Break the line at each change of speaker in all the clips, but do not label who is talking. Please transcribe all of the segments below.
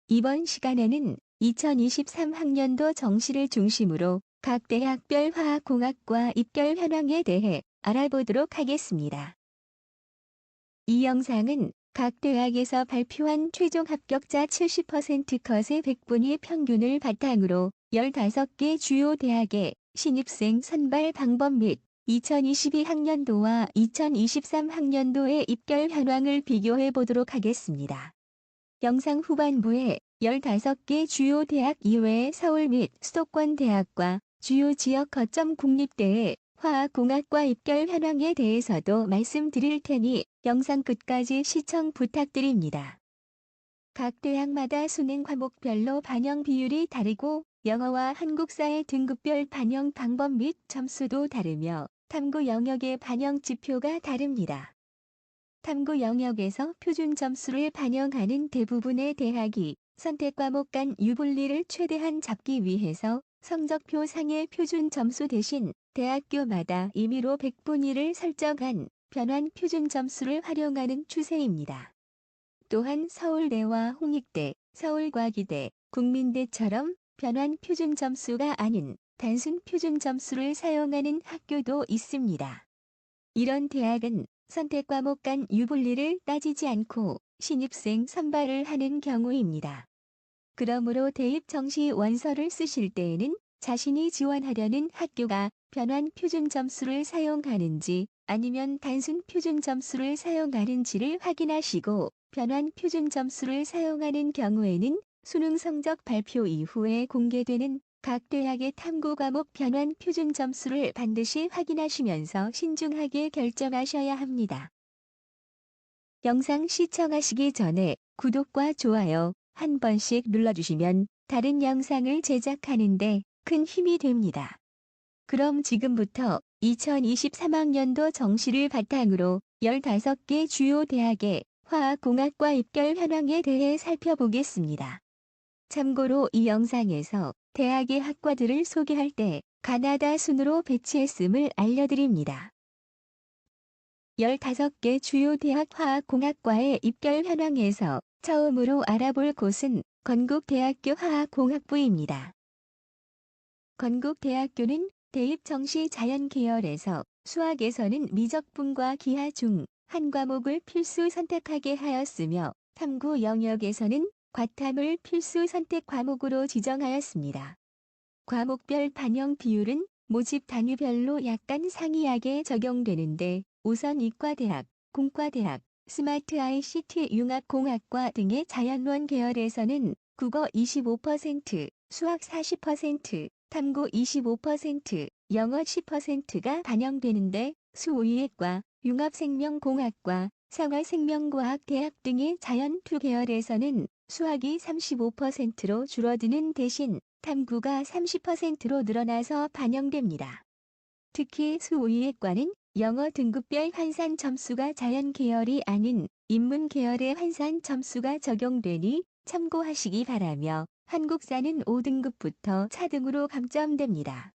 이번 시간에는 2023학년도 정시를 중심으로 각 대학별 화학공학과 입결 현황에 대해 알아보도록 하겠습니다. 이 영상은 각 대학에서 발표한 최종 합격자 70% 컷의 100분위 평균을 바탕으로 15개 주요 대학의 신입생 선발 방법 및 2022학년도와 2023학년도의 입결 현황을 비교해 보도록 하겠습니다. 영상 후반부에 15개 주요 대학 이외의 서울 및 수도권 대학과 주요 지역 거점 국립대의 화학공학과 입결 현황에 대해서도 말씀드릴 테니 영상 끝까지 시청 부탁드립니다. 각 대학마다 수능 과목별로 반영 비율이 다르고 영어와 한국사의 등급별 반영 방법 및 점수도 다르며 탐구 영역의 반영 지표가 다릅니다. 탐구 영역에서 표준 점수를 반영하는 대부분의 대학이 선택 과목 간 유불리를 최대한 잡기 위해서 성적표 상의 표준 점수 대신 대학교마다 임의로 100분위를 설정한 변환 표준 점수를 활용하는 추세입니다. 또한 서울대와 홍익대, 서울과기대, 국민대처럼 변환 표준 점수가 아닌 단순 표준 점수를 사용하는 학교도 있습니다. 이런 대학은 선택 과목 간 유불리를 따지지 않고 신입생 선발을 하는 경우입니다. 그러므로 대입 정시 원서를 쓰실 때에는 자신이 지원하려는 학교가 변환 표준 점수를 사용하는지 아니면 단순 표준 점수를 사용하는지를 확인하시고 변환 표준 점수를 사용하는 경우에는 수능 성적 발표 이후에 공개되는 각 대학의 탐구 과목 변환 표준 점수를 반드시 확인하시면서 신중하게 결정하셔야 합니다. 영상 시청하시기 전에 구독과 좋아요 한 번씩 눌러주시면 다른 영상을 제작하는데 큰 힘이 됩니다. 그럼 지금부터 2023학년도 정시를 바탕으로 15개 주요 대학의 화학공학과 입결 현황에 대해 살펴보겠습니다. 참고로 이 영상에서 대학의 학과들을 소개할 때 가나다 순으로 배치했음을 알려드립니다. 15개 주요 대학 화학공학과의 입결 현황에서 처음으로 알아볼 곳은 건국대학교 화학공학부입니다. 건국대학교는 대입 정시 자연 계열에서 수학에서는 미적분과 기하 중 한 과목을 필수 선택하게 하였으며 탐구 영역에서는 과탐을 필수 선택 과목으로 지정하였습니다. 과목별 반영 비율은 모집 단위별로 약간 상이하게 적용되는데 우선 이과대학, 공과대학, 스마트 ICT 융합공학과 등의 자연원 계열에서는 국어 25%, 수학 40%, 탐구 25%, 영어 10%가 반영되는데 수의학과, 융합생명공학과, 생활생명과학대학 등의 자연2 계열에서는 수학이 35%로 줄어드는 대신 탐구가 30%로 늘어나서 반영됩니다. 특히 수의학과는 영어 등급별 환산 점수가 자연 계열이 아닌 인문 계열의 환산 점수가 적용되니 참고하시기 바라며 한국사는 5등급부터 차등으로 감점됩니다.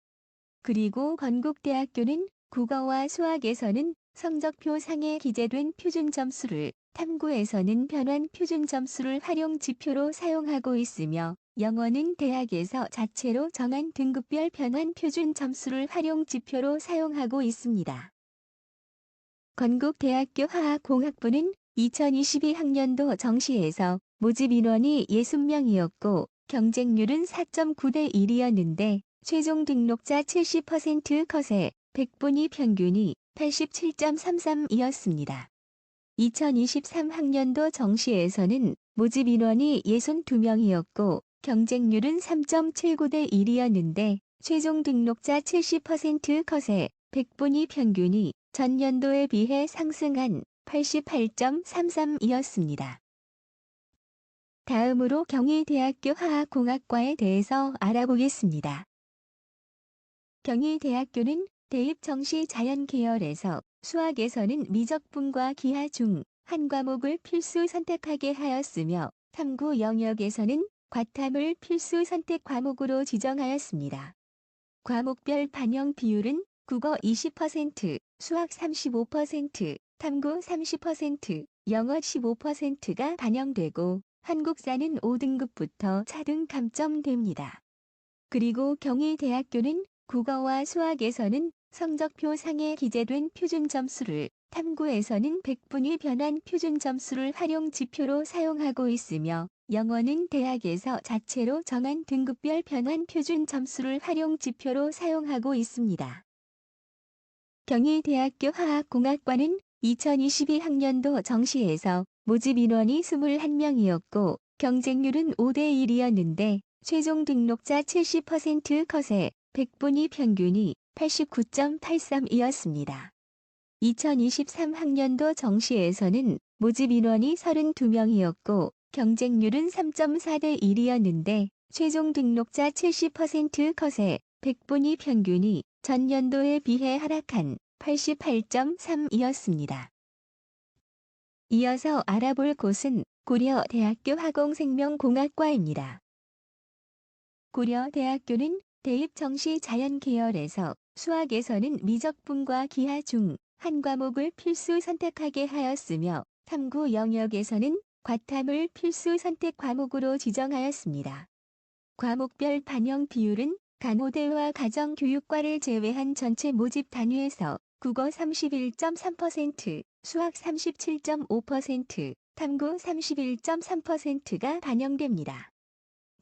그리고 건국대학교는 국어와 수학에서는 성적표 상에 기재된 표준 점수를 탐구에서는 변환 표준 점수를 활용 지표로 사용하고 있으며 영어는 대학에서 자체로 정한 등급별 변환 표준 점수를 활용 지표로 사용하고 있습니다. 건국대학교 화학공학부는 2022학년도 정시에서 모집 인원이 60명이었고 경쟁률은 4.9대 1이었는데 최종 등록자 70% 컷의 100분위 평균이 87.33이었습니다. 2023학년도 정시에서는 모집 인원이 62명이었고 경쟁률은 3.79대 1이었는데 최종 등록자 70% 컷의 100분위 평균이 전년도에 비해 상승한 88.33이었습니다. 다음으로 경희대학교 화학공학과에 대해서 알아보겠습니다. 경희대학교는 대입 정시 자연 계열에서 수학에서는 미적분과 기하 중 한 과목을 필수 선택하게 하였으며 탐구 영역에서는 과탐을 필수 선택 과목으로 지정하였습니다. 과목별 반영 비율은 국어 20%, 수학 35%, 탐구 30%, 영어 15%가 반영되고 한국사는 5등급부터 차등 감점됩니다. 그리고 경희대학교는 국어와 수학에서는 성적표 상에 기재된 표준 점수를, 탐구에서는 100분위 변환 표준 점수를 활용 지표로 사용하고 있으며 영어는 대학에서 자체로 정한 등급별 변환 표준 점수를 활용 지표로 사용하고 있습니다. 경희대학교 화학공학과는 2022학년도 정시에서 모집 인원이 21명이었고 경쟁률은 5대1이었는데 최종 등록자 70% 컷에 100분위 평균이 89.83이었습니다. 2023학년도 정시에서는 모집 인원이 32명이었고 경쟁률은 3.4대1이었는데 최종 등록자 70% 컷에 100분위 평균이 전년도에 비해 하락한 88.3이었습니다. 이어서 알아볼 곳은 고려대학교 화공생명공학과입니다. 고려대학교는 대입 정시 자연 계열에서 수학에서는 미적분과 기하 중 한 과목을 필수 선택하게 하였으며 탐구 영역에서는 과탐을 필수 선택 과목으로 지정하였습니다. 과목별 반영 비율은 간호대와 가정교육과를 제외한 전체 모집 단위에서 국어 31.3%, 수학 37.5%, 탐구 31.3%가 반영됩니다.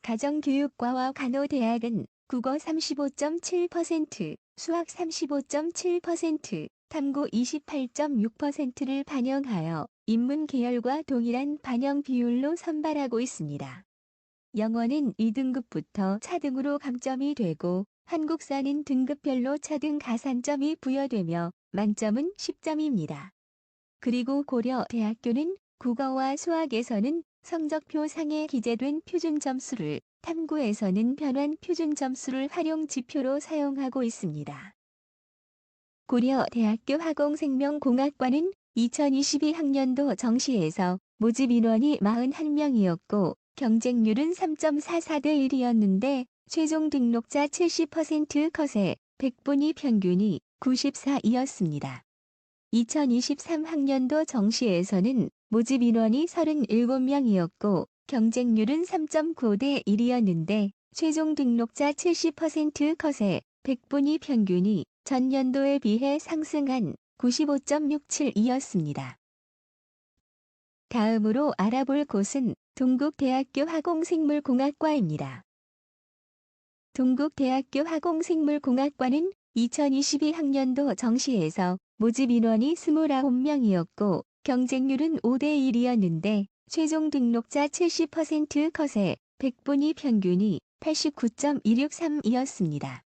가정교육과와 간호대학은 국어 35.7%, 수학 35.7%, 탐구 28.6%를 반영하여 인문계열과 동일한 반영 비율로 선발하고 있습니다. 영어는 2등급부터 차등으로 감점이 되고 한국사는 등급별로 차등 가산점이 부여되며 만점은 10점입니다. 그리고 고려대학교는 국어와 수학에서는 성적표 상에 기재된 표준 점수를, 탐구에서는 변환 표준 점수를 활용 지표로 사용하고 있습니다. 고려대학교 화공생명공학과는 2022학년도 정시에서 모집 인원이 41명이었고 경쟁률은 3.44대1이었는데 최종 등록자 70% 컷에 100분위 평균이 94이었습니다. 2023학년도 정시에서는 모집 인원이 37명이었고 경쟁률은 3.9대1이었는데 최종 등록자 70% 컷에 100분위 평균이 전년도에 비해 상승한 95.67이었습니다. 다음으로 알아볼 곳은 동국대학교 화공생물공학과입니다. 동국대학교 화공생물공학과는 2022학년도 정시에서 모집 인원이 29명이었고 경쟁률은 5대1이었는데 최종 등록자 70% 컷에 100분위 평균이 89.263이었습니다.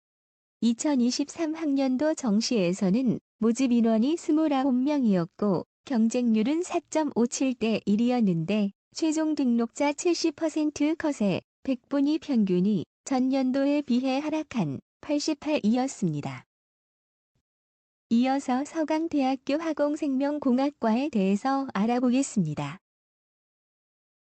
2023학년도 정시에서는 모집 인원이 29명이었고 경쟁률은 4.57대1이었는데 최종 등록자 70% 컷에 100분위 평균이 전년도에 비해 하락한 88이었습니다. 이어서 서강대학교 화공생명공학과에 대해서 알아보겠습니다.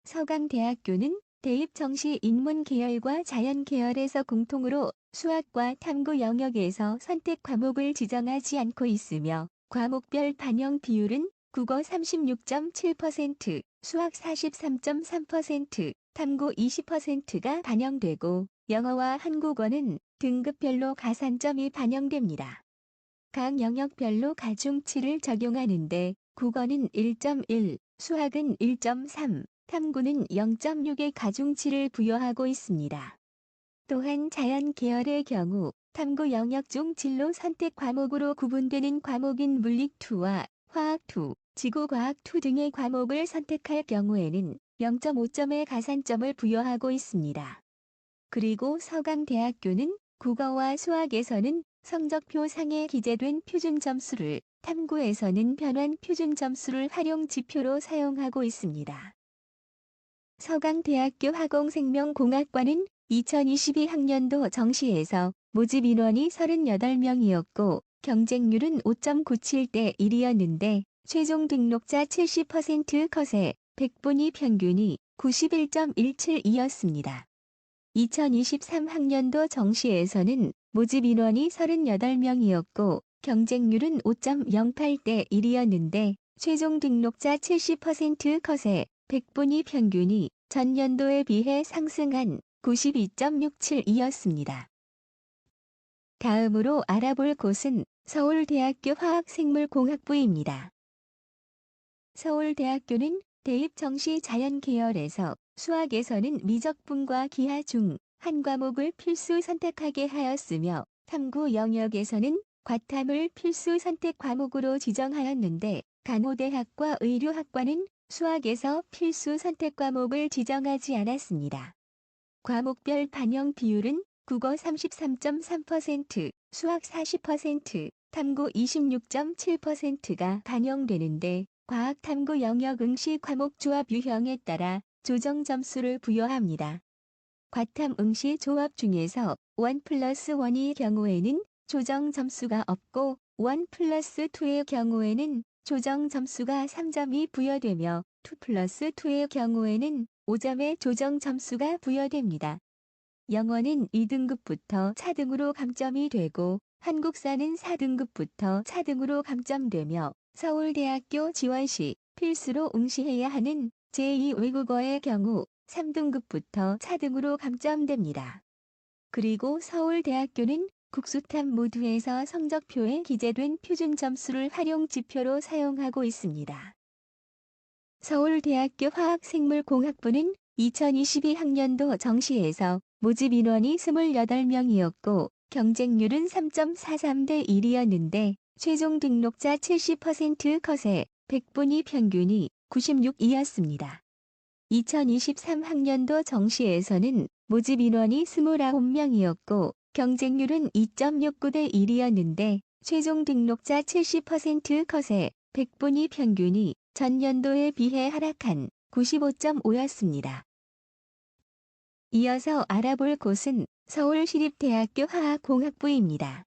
서강대학교는 대입 정시 인문 계열과 자연 계열에서 공통으로 수학과 탐구 영역에서 선택 과목을 지정하지 않고 있으며 과목별 반영 비율은 국어 36.7%, 수학 43.3%, 탐구 20%가 반영되고 영어와 한국어는 등급별로 가산점이 반영됩니다. 각 영역별로 가중치를 적용하는데 국어는 1.1, 수학은 1.3, 탐구는 0.6의 가중치를 부여하고 있습니다. 또한 자연 계열의 경우 탐구 영역 중 진로 선택 과목으로 구분되는 과목인 물리2와 화학2, 지구과학2 등의 과목을 선택할 경우에는 0.5점의 가산점을 부여하고 있습니다. 그리고 서강대학교는 국어와 수학에서는 성적표 상에 기재된 표준 점수를, 탐구에서는 변환 표준 점수를 활용 지표로 사용하고 있습니다. 서강대학교 화공생명공학과는 2022학년도 정시에서 모집 인원이 38명이었고 경쟁률은 5.97대1이었는데 최종 등록자 70% 컷에 100분위 평균이 91.17이었습니다. 2023학년도 정시에서는 모집 인원이 38명이었고 경쟁률은 5.08대1이었는데 최종 등록자 70% 컷에 100분위 평균이 전년도에 비해 상승한 92.67이었습니다. 다음으로 알아볼 곳은 서울대학교 화학생물공학부입니다. 서울대학교는 대입 정시 자연 계열에서 수학에서는 미적분과 기하 중 한 과목을 필수 선택하게 하였으며 탐구 영역에서는 과탐을 필수 선택 과목으로 지정하였는데 간호대학과 의료학과는 수학에서 필수 선택 과목을 지정하지 않았습니다. 과목별 반영 비율은 국어 33.3%, 수학 40%, 탐구 26.7%가 반영되는데 과학 탐구 영역 응시 과목 조합 유형에 따라 조정 점수를 부여합니다. 과탐 응시 조합 중에서 1+1의 경우에는 조정 점수가 없고 1+2의 경우에는 조정 점수가 3점이 부여되며 2+2의 경우에는 5점의 조정 점수가 부여됩니다. 영어는 2등급부터 차등으로 감점이 되고 한국사는 4등급부터 차등으로 감점되며 서울대학교 지원 시 필수로 응시해야 하는 제2 외국어의 경우 3등급부터 차등으로 감점됩니다. 그리고 서울대학교는 국수탐 모두에서 성적표에 기재된 표준 점수를 활용 지표로 사용하고 있습니다. 서울대학교 화학생물공학부는 2022학년도 정시에서 모집 인원이 28명이었고 경쟁률은 3.43대 1이었는데 최종 등록자 70% 컷에 100분위 평균이 96이었습니다. 2023학년도 정시에서는 모집 인원이 29명이었고 경쟁률은 2.69대 1이었는데 최종 등록자 70% 컷에 100분위 평균이 전년도에 비해 하락한 95.5였습니다. 이어서 알아볼 곳은 서울시립대학교 화학공학부입니다.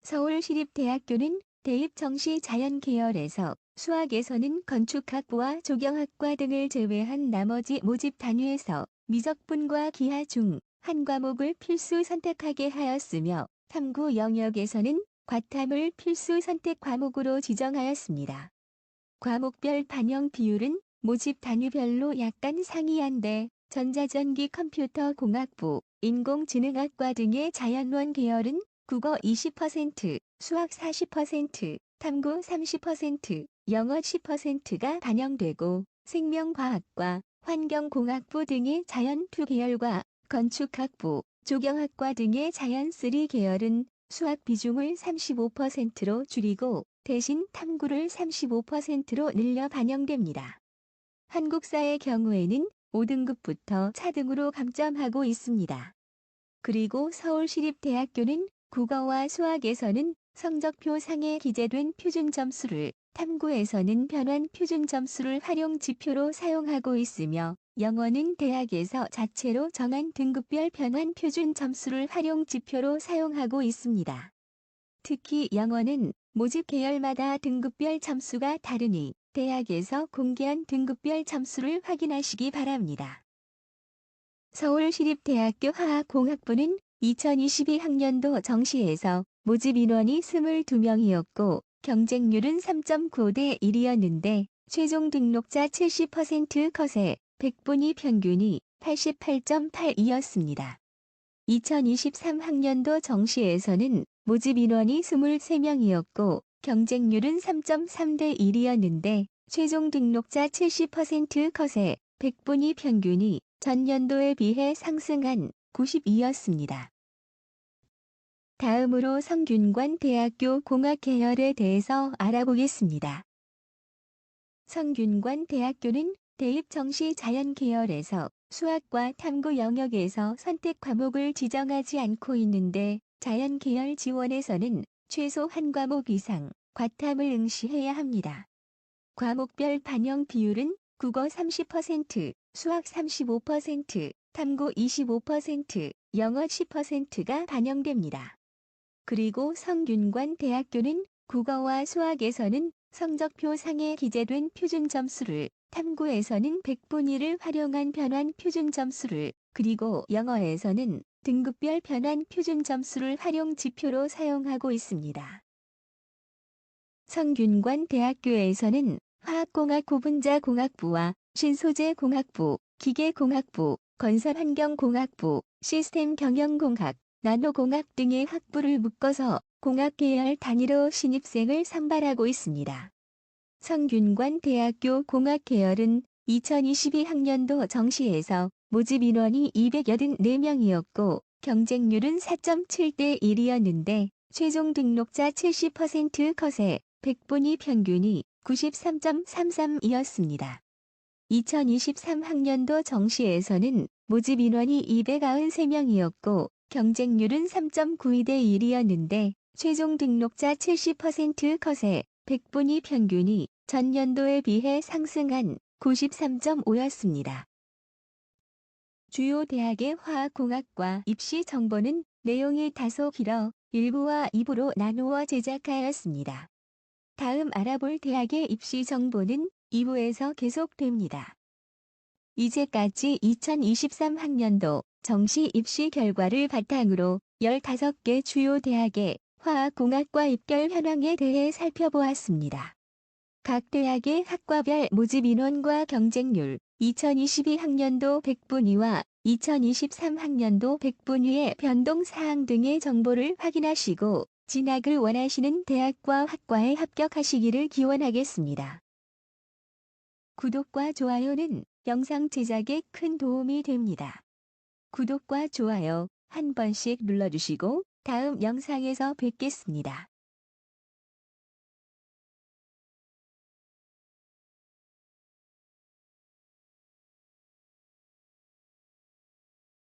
서울시립대학교는 대입 정시 자연 계열에서 수학에서는 건축학부와 조경학과 등을 제외한 나머지 모집 단위에서 미적분과 기하 중 한 과목을 필수 선택하게 하였으며 탐구 영역에서는 과탐을 필수 선택 과목으로 지정하였습니다. 과목별 반영 비율은 모집 단위별로 약간 상이한데 전자전기 컴퓨터 공학부, 인공지능학과 등의 자연원 계열은 국어 20%, 수학 40%, 탐구 30%, 영어 10%가 반영되고 생명과학과 환경공학부 등의 자연2 계열과 건축학부, 조경학과 등의 자연3 계열은 수학 비중을 35%로 줄이고 대신 탐구를 35%로 늘려 반영됩니다. 한국사의 경우에는 5등급부터 차등으로 감점하고 있습니다. 그리고 서울시립대학교는 국어와 수학에서는 성적표 상에 기재된 표준 점수를, 탐구에서는 변환 표준 점수를 활용 지표로 사용하고 있으며 영어는 대학에서 자체로 정한 등급별 변환 표준 점수를 활용 지표로 사용하고 있습니다. 특히 영어는 모집 계열마다 등급별 점수가 다르니 대학에서 공개한 등급별 점수를 확인하시기 바랍니다. 서울시립대학교 화학공학부는 2022학년도 정시에서 모집 인원이 22명이었고 경쟁률은 3.9대 1이었는데 최종 등록자 70% 컷에 100분위 평균이 88.82였습니다. 2023학년도 정시에서는 모집 인원이 23명이었고 경쟁률은 3.3대 1이었는데 최종 등록자 70% 컷에 100분위 평균이 전년도에 비해 상승한 92였습니다. 다음으로 성균관대학교 공학계열에 대해서 알아보겠습니다. 성균관대학교는 대입 정시 자연 계열에서 수학과 탐구 영역에서 선택 과목을 지정하지 않고 있는데 자연 계열 지원에서는 최소 한 과목 이상 과탐을 응시해야 합니다. 과목별 반영 비율은 국어 30%, 수학 35%, 탐구 25%, 영어 10%가 반영됩니다. 그리고 성균관대학교는 국어와 수학에서는 성적표 상에 기재된 표준 점수를, 탐구에서는 100분위를 활용한 변환 표준 점수를, 그리고 영어에서는 등급별 변환 표준 점수를 활용 지표로 사용하고 있습니다. 성균관대학교에서는 화학공학 고분자 공학부와 신소재공학부, 기계공학부, 건설환경공학부, 시스템경영공학, 나노공학 등의 학부를 묶어서 공학계열 단위로 신입생을 선발하고 있습니다. 성균관대학교 공학계열은 2022학년도 정시에서 모집 인원이 284명이었고 경쟁률은 4.7대 1이었는데 최종 등록자 70% 컷에 100분위 평균이 93.33이었습니다. 2023학년도 정시에서는 모집 인원이 293명이었고 경쟁률은 3.92대 1이었는데 최종 등록자 70% 컷에 100분위 평균이 전년도에 비해 상승한 93.5였습니다. 주요 대학의 화학공학과 입시 정보는 내용이 다소 길어 1부와 2부로 나누어 제작하였습니다. 다음 알아볼 대학의 입시 정보는 2부에서 계속됩니다. 이제까지 2023학년도 정시 입시 결과를 바탕으로 15개 주요 대학의 화학공학과 입결 현황에 대해 살펴보았습니다. 각 대학의 학과별 모집 인원과 경쟁률, 2022학년도 100분위와 2023학년도 100분위의 변동사항 등의 정보를 확인하시고 진학을 원하시는 대학과 학과에 합격하시기를 기원하겠습니다. 구독과 좋아요는 영상 제작에 큰 도움이 됩니다. 구독과 좋아요 한 번씩 눌러주시고 다음 영상에서 뵙겠습니다.